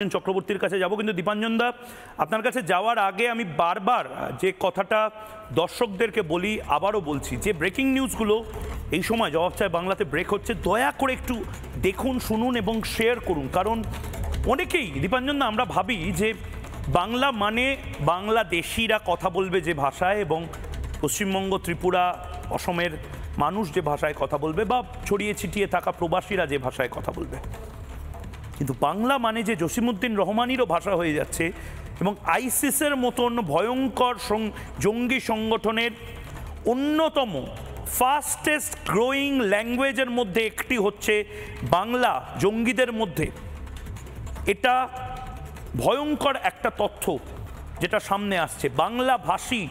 চক্রবর্তীর কাছে যাব, কিন্তু দীপাঞ্জন দা আপনার কাছে যাওয়ার আগে আমি বারবার যে কথাটা দর্শকদেরকে বলি, আবারও বলছি, যে ব্রেকিং নিউজগুলো এই সময় জবাব চায় বাংলাতে ব্রেক হচ্ছে, দয়া করে একটু দেখুন, শুনুন এবং শেয়ার করুন। কারণ অনেকেই দীপাঞ্জন দা আমরা ভাবি যে বাংলা মানে বাংলাদেশিরা কথা বলবে যে ভাষায়, এবং পশ্চিমবঙ্গ, ত্রিপুরা, অসমের মানুষ যে ভাষায় কথা বলবে, বা ছড়িয়ে ছিটিয়ে থাকা প্রবাসীরা যে ভাষায় কথা বলবে। কিন্তু বাংলা মানে যে জসিমউদ্দিন রহমানেরও ভাষা হয়ে যাচ্ছে, এবং আইসিসের মতন ভয়ঙ্কর জঙ্গি সংগঠনের অন্যতম ফাস্টেস্ট গ্রোয়িং ল্যাঙ্গুয়েজের মধ্যে একটি হচ্ছে বাংলা জঙ্গিদের মধ্যে। এটা ভয়ঙ্কর একটা তথ্য যেটা সামনে আসছে। বাংলা ভাষী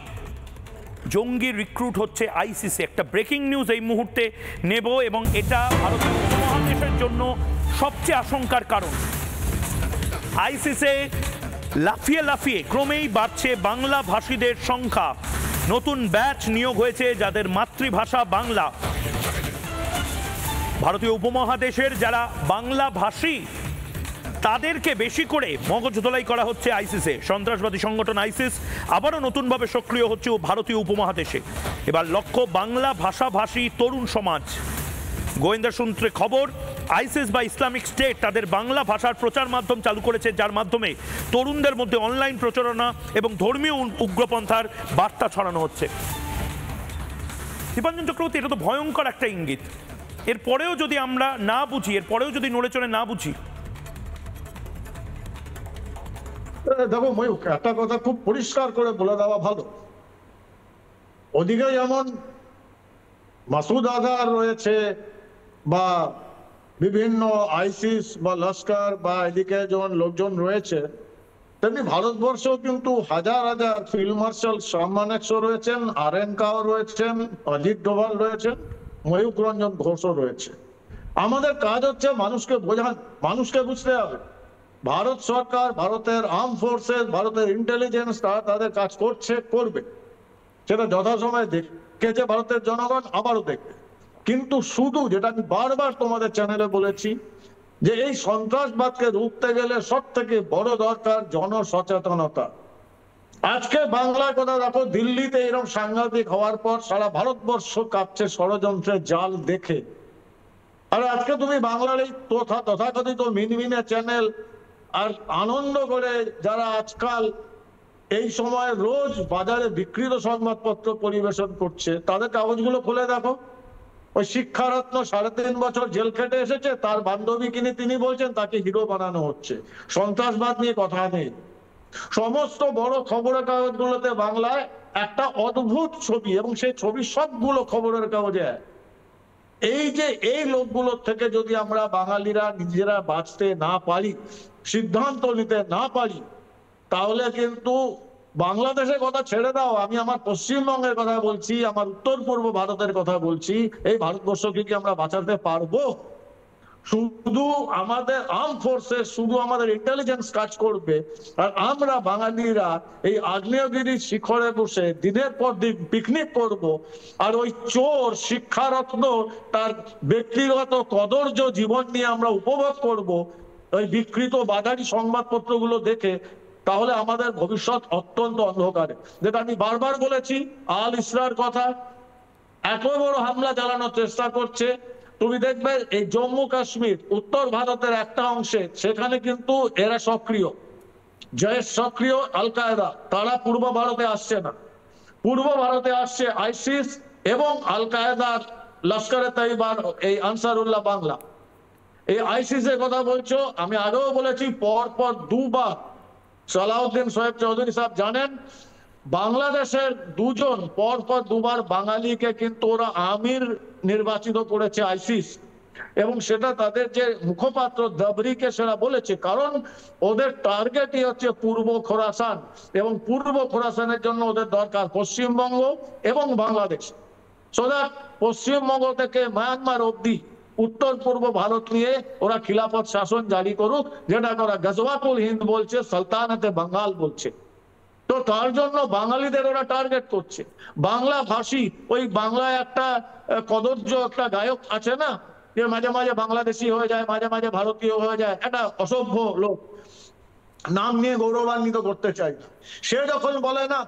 জঙ্গি রিক্রুট হচ্ছে আইসিসে। একটা ব্রেকিং নিউজ এই মুহূর্তে নেব, এবং এটা ভারতের উপমহাদেশের জন্য সবচেয়ে আশঙ্কার কারণ। আইসিসে লাফিয়ে লাফিয়ে ক্রমেই বাড়ছে বাংলা ভাষীদের সংখ্যা। নতুন ব্যাচ নিয়োগ হয়েছে যাদের মাতৃভাষা বাংলা। ভারতীয় উপমহাদেশের যারা বাংলা ভাষী তাদেরকে বেশি করে মগজধোলাই করা হচ্ছে আইসিসে। সন্ত্রাসবাদী সংগঠন আইসিস আবারও নতুনভাবে সক্রিয় হচ্ছে ভারতীয় উপমহাদেশে। এবার লক্ষ্য বাংলা ভাষাভাষী তরুণ সমাজ। গোয়েন্দা সূত্রে খবর, আইসিস বা ইসলামিক স্টেট তাদের বাংলা ভাষার প্রচার মাধ্যম চালু করেছে, যার মাধ্যমে তরুণদের মধ্যে অনলাইন প্রচারণা এবং ধর্মীয় উগ্রপন্থার বার্তা ছড়ানো হচ্ছে। দীপাঞ্জন চক্রবর্তী, এটা তো ভয়ঙ্কর একটা ইঙ্গিত। এরপরেও যদি আমরা না বুঝি, এরপরেও যদি নড়ে চড়ে না বুঝি। দেখো ময়ূক, একটা কথা খুব পরিষ্কার করে বলে দেওয়া ভালো। ওদিকে যেমন মাসুদ আজহার রয়েছে, বা বিভিন্ন আইসিস বা লস্কর, বা এদিকে যেমন লোকজন রয়েছে, তেমনি ভারতবর্ষেও কিন্তু হাজার হাজার ফিল্ড মার্শাল শ্যাম মানেকশো রয়েছেন, আরএন কাও রয়েছেন, অজিত ডোভাল রয়েছেন, ময়ূক রঞ্জন ঘোষও রয়েছে। আমাদের কাজ হচ্ছে মানুষকে বোঝান, মানুষকে বুঝতে হবে। ভারত সরকার, ভারতের আর্ম ফোর্সেস, ভারতের ইন্টেলিজেন্স তারা তাদের কাজ করছে, করবে, সেটা যথাসময়ে দেখেছে ভারতের জনগণ, আবারও দেখবে। কিন্তু শুধু যেটা আমি বারবার তোমাদের চ্যানেলে বলেছি, যে এই সন্ত্রাসবাদকে রুখতে গেলে সব থেকে বড় দরকার জনসচেতনতা। আজকে বাংলার কথা দেখো, দিল্লিতে এরকম সাংঘাতিক হওয়ার পর সারা ভারতবর্ষ কাঁপছে ষড়যন্ত্রের জাল দেখে। আর আজকে তুমি বাংলার এই তথাকথিত মিনমিনে চ্যানেল আর আনন্দ করে যারা আজকাল এই সময় রোজ বাজারে বিকৃত সংবাদপত্র পরিবেশন করছে, তাদের কাগজগুলো খুলে দেখো। ওই শিক্ষারত্ন 3.5 বছর জেল খেটে এসেছে, তার বান্ধবী তিনি বলছেন তাকে হিরো বানানো হচ্ছে। সন্ত্রাসবাদ নিয়ে কথা নেই। সমস্ত বড় খবরের কাগজগুলোতে বাংলায় একটা অদ্ভুত ছবি, এবং সেই ছবি সবগুলো খবরের কাগজে। এই যে এই লোকগুলোর থেকে যদি আমরা বাঙালিরা নিজেরা বাঁচতে না পারি, সিদ্ধান্ত নিতে না পারি, তাহলে কিন্তু বাংলাদেশের কথা ছেড়ে দাও, আমি আমার পশ্চিমবঙ্গের কথা বলছি, আমার উত্তর পূর্ব ভারতের কথা বলছি, এই ভারতবর্ষকে কি আমরা বাঁচাতে পারবো? শুধু আমাদের আর্ম ফোর্সেস, শুধু আমাদের ইন্টেলিজেন্স কাজ করবে, আর আমরা বাঙালিরা এই আগ্নেয়গিরির শিখরে বসে দিনের পর দিন পিকনিক করব, আর ওই চোর শিক্ষারত্ন তার ব্যক্তিগত কদর্য জীবন নিয়ে আমরা উপভোগ করব ওই বিকৃত বাজারি সংবাদপত্রগুলো দেখে, তাহলে আমাদের ভবিষ্যৎ অত্যন্ত অন্ধকারে। যেটা আমি বারবার বলেছি, আল ইসরার কথা, এত বড় হামলা চালানোর চেষ্টা করছে। তুমি দেখবে এই জম্মু কাশ্মীর, উত্তর ভারতের একটা অংশে, সেখানে কিন্তু এরা সক্রিয়, জয়েশ সক্রিয়, আল কায়দা, তারা পূর্ব ভারতে আসছে না। পূর্ব ভারতে আসছে আইসিস এবং আল কায়দার লস্করে তৈবার, এই আনসারুল্লাহ বাংলা। এই আইসিসের কথা বলছো, আমি আগেও বলেছি, পর দুবার সালাউদ্দিন সোহেব চৌধুরী সাহেব জানেন, বাংলাদেশের দুজন পর দুবার বাঙালিকে কিন্তু ওরা আমির নির্বাচিত করেছে আইসিস, এবং সেটা তাদের যে মুখপাত্র দাবরিকে সেটা বলেছে, কারণ ওদের টার্গেটই হচ্ছে পূর্ব খোরাসান, এবং পূর্ব খোরাসানের জন্য ওদের দরকার পশ্চিমবঙ্গ এবং বাংলাদেশ। সোজা পশ্চিমবঙ্গ থেকে মায়ানমার অব্দি উত্তর পূর্ব ভারত নিয়ে ওরা খিলাফত শাসন জারি করুক, যেটা ওরা গজওয়াতুল হিন্দ বলছে, সালতানাতে বাঙ্গাল বলছে। তো তার জন্য বাঙালিদের ওরা টার্গেট করছে। বাংলা ভাষী, ওই বাংলায় একটা কদর্য একটা গায়ক আছে না, যে মাঝে মাঝে বাংলাদেশি হয়ে যায়, মাঝে মাঝে ভারতীয় হয়ে যায়, একটা অসভ্য লোক, নাম নিয়ে গৌরবান্বিত করতে চাই না। সে যখন বলে না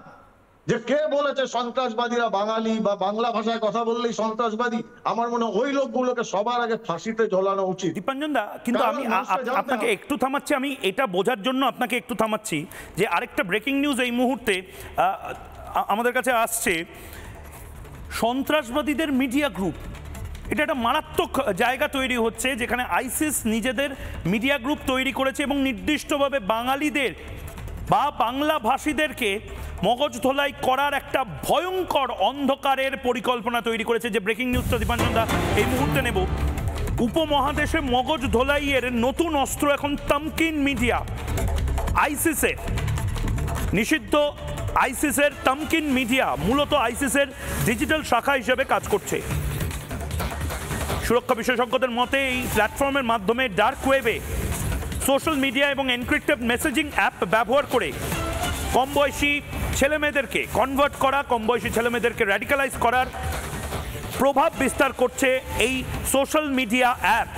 যে কে বলেছে সন্ত্রাসবাদীরা বাঙালি বা বাংলা ভাষায় কথা বললেই সন্ত্রাসবাদী, আমার মনে হয় ওই লোকগুলোকে সবার আগে ফাঁসিতে ঝোলানো উচিত। দীপাঞ্জন দা, কিন্তু আমি আপনাকে একটু থামাচ্ছি, আমি এটা বোঝার জন্য আপনাকে একটু থামাচ্ছি যে আরেকটা ব্রেকিং নিউজ এই মুহূর্তে আমাদের কাছে আসছে। সন্ত্রাসবাদীদের মিডিয়া গ্রুপ, এটা একটা মারাত্মক জায়গা তৈরি হচ্ছে যেখানে আইসিস নিজেদের মিডিয়া গ্রুপ তৈরি করেছে এবং নির্দিষ্টভাবে বাঙালিদের বা বাংলা ভাষীদেরকে মগজ ধোলাই করার একটা ভয়ঙ্কর অন্ধকারের পরিকল্পনা তৈরি করেছে। যে ব্রেকিং নিউজটা দীপাঞ্জন দা এই মুহূর্তে নেব, উপমহাদেশে মগজ ধোলাইয়ের নতুন অস্ত্র এখন তামকিন মিডিয়া। আইসিসের নিষিদ্ধ আইসিসের তামকিন মিডিয়া মূলত আইসিসের ডিজিটাল শাখা হিসেবে কাজ করছে। সুরক্ষা বিশেষজ্ঞদের মতে এই প্ল্যাটফর্মের মাধ্যমে ডার্ক ওয়েবে সোশ্যাল মিডিয়া এবং এনক্রিপ্টেড মেসেজিং অ্যাপ ব্যবহার করে কম বয়সী ছেলেমেয়েদেরকে কনভার্ট করা, কম বয়সী ছেলেমেয়েদেরকে র্যাডিক্যালাইজ করার প্রভাব বিস্তার করছে এই সোশ্যাল মিডিয়া অ্যাপ।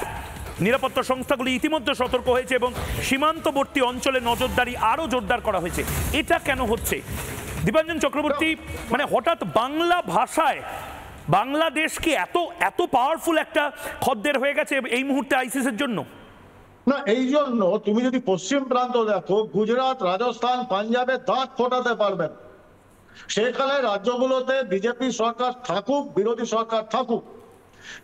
নিরাপত্তা সংস্থাগুলি ইতিমধ্যে সতর্ক হয়েছে এবং সীমান্তবর্তী অঞ্চলে নজরদারি আরও জোরদার করা হয়েছে। এটা কেন হচ্ছে দীপাঞ্জন চক্রবর্তী? মানে হঠাৎ বাংলা ভাষায় বাংলাদেশ কি এত এত পাওয়ারফুল একটা খদ্দের হয়ে গেছে এই মুহূর্তে আইসিসের জন্য? না, এই জন্য তুমি যদি পশ্চিম প্রান্ত দেখো, গুজরাট, রাজস্থান, পাঞ্জাবে দাঁত ফোটাতে পারবেন। সেখানে রাজ্যগুলোতে বিজেপি সরকার থাকুক, বিরোধী সরকার থাকুক,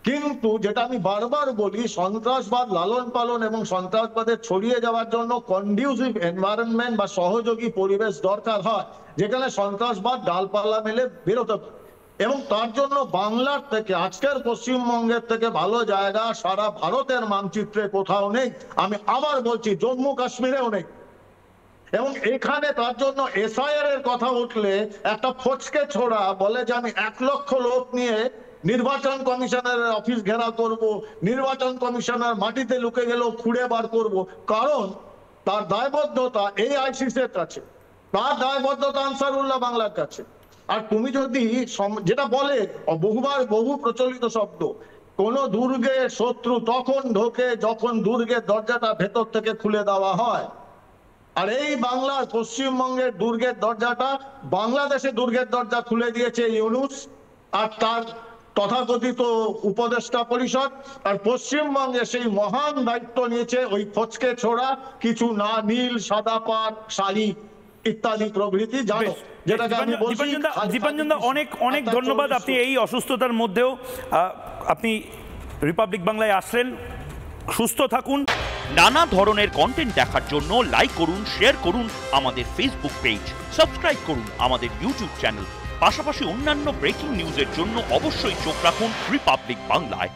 কিন্তু যেটা আমি বারবার বলি, সন্ত্রাসবাদ লালন পালন এবং সন্ত্রাসবাদের ছড়িয়ে যাওয়ার জন্য কন্ডিউসিভ এনভায়রনমেন্ট বা সহযোগী পরিবেশ দরকার হয়, যেখানে সন্ত্রাসবাদ ডালপালা মেলে বেরোতে পারে। এবং তার জন্য বাংলার থেকে, আজকের পশ্চিমবঙ্গের থেকে ভালো জায়গা সারা ভারতের মানচিত্রে কোথাও নেই। আমি আবার বলছি, জম্মু কাশ্মীরেও নেই। এবং এখানে তার জন্য এসআইআর এর কথা উঠলে একটা ফচকে ছোড়া বলে যে আমি 1 লক্ষ লোক নিয়ে নির্বাচন কমিশনের অফিস ঘেরা করব, নির্বাচন কমিশনার মাটিতে লুকে গেলেও খুঁড়ে বার করব, কারণ তার দায়বদ্ধতা এই আইসিসির কাছে, তার দায়বদ্ধতা আনসারুল্লাহ বাংলার কাছে। আর তুমি যদি যেটা বলে বহুবার বহু প্রচলিত শব্দ, কোন দুর্গে শত্রু তখন ঢোকে যখন দুর্গের দরজাটা ভেতর থেকে খুলে দেওয়া হয়। আর এই বাংলার পশ্চিমবঙ্গের দুর্গের দরজাটা, বাংলাদেশে দুর্গের দরজা খুলে দিয়েছে ইউনূস আর তার তথাকথিত উপদেষ্টা পরিষদ। আর পশ্চিমবঙ্গে সেই মহান দায়িত্ব নিয়েছে ওই ফচকে ছোড়া কিছু না নীল সাদা পাড় শাড়ি ইত্যাদি প্রভৃতি, জানো যেটাকে আমি বলছি। দীপাঞ্জন দা, অনেক অনেক ধন্যবাদ। আপনি এই অসুস্থতার মধ্যেও আপনি রিপাবলিক বাংলায় আসলেন। সুস্থ থাকুন। নানা ধরনের কন্টেন্ট দেখার জন্য লাইক করুন, শেয়ার করুন আমাদের ফেসবুক পেজ, সাবস্ক্রাইব করুন আমাদের ইউটিউব চ্যানেল। পাশাপাশি অন্যান্য ব্রেকিং নিউজের জন্য অবশ্যই চোখ রাখুন রিপাবলিক বাংলায়।